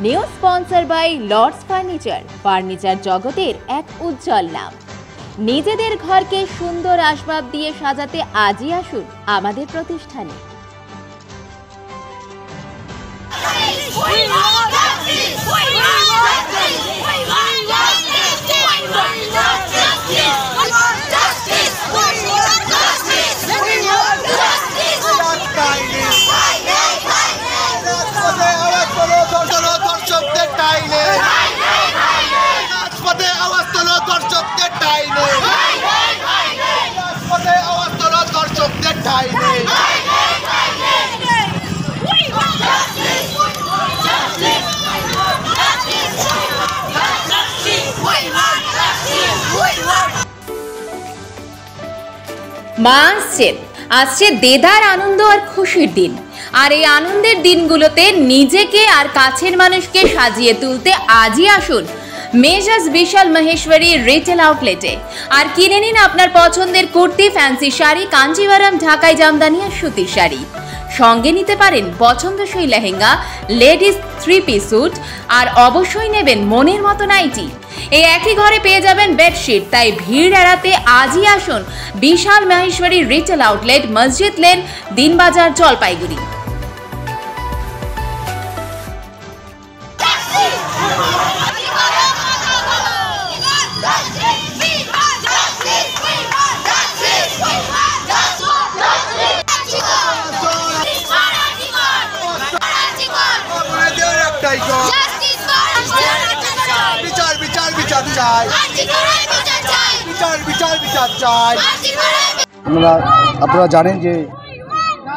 New sponsor by Lords furniture জগতের এক উজ্জ্বল নাম। নিজেদের ঘরকে সুন্দর আসবাব দিয়ে সাজাতে আজই আসুন আমাদের প্রতিষ্ঠানে। মা আসছে দেদার আনন্দ আর খুশির দিন। আর এই আনন্দের দিনগুলোতে নিজেকে আর কাছের মানুষকে সাজিয়ে তুলতে আজই আসুন মেজাজ বিশাল মহেশ্বরী রিটেল আউটলেটে। আর কিনে নিন আপনার পছন্দের কুর্তি, ফ্যান্সি শাড়ি, কাঞ্জিভারাম, ঢাকাই জামদানি আর সুতির শাড়ি। সঙ্গে নিতে পারেন পছন্দসই লেহেঙ্গা, লেডিস 3 পিস স্যুট, আর অবশ্যই নেবেন মনের মতো নাইটি। এই একই ঘরে পেয়ে যাবেন বেডশিট। তাই ভিড় এড়াতে আজই আসুন বিশাল মহেশ্বরী রিটেল আউটলেট, মসজিদ লেন, দিনবাজার, জলপাইগুড়ি। আপনারা জানেন যে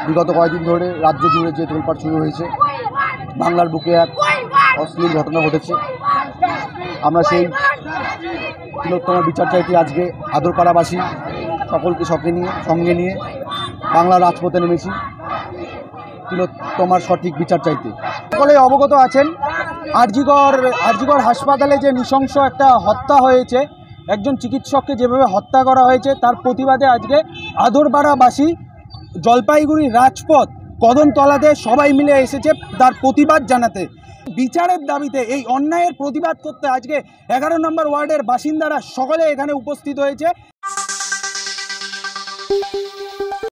বিগত কয়েকদিন ধরে রাজ্য জুড়ে যে তোলপাড় শুরু হয়েছে, বাংলার বুকে এক অশ্লীল ঘটনা ঘটেছে। আমরা সেই তিলোত্তমার বিচার চাইতে আজকে আদরপাড়াবাসী সকলকে সঙ্গে নিয়ে বাংলার রাজপথে নেমেছি তিলোত্তমার সঠিক বিচার চাইতে। সকলে অবগত আছেন আরজিকর হাসপাতালে যে নৃশংস একটা হত্যা হয়েছে, একজন চিকিৎসককে যেভাবে হত্যা করা হয়েছে, তার প্রতিবাদে আজকে আদরপাড়াবাসী জলপাইগুড়ি রাজপথ কদমতলাতে সবাই মিলে এসেছে তার প্রতিবাদ জানাতে। বিচারের দাবিতে এই অন্যায়ের প্রতিবাদ করতে আজকে 11 নম্বর ওয়ার্ডের বাসিন্দারা সকলে এখানে উপস্থিত হয়েছে।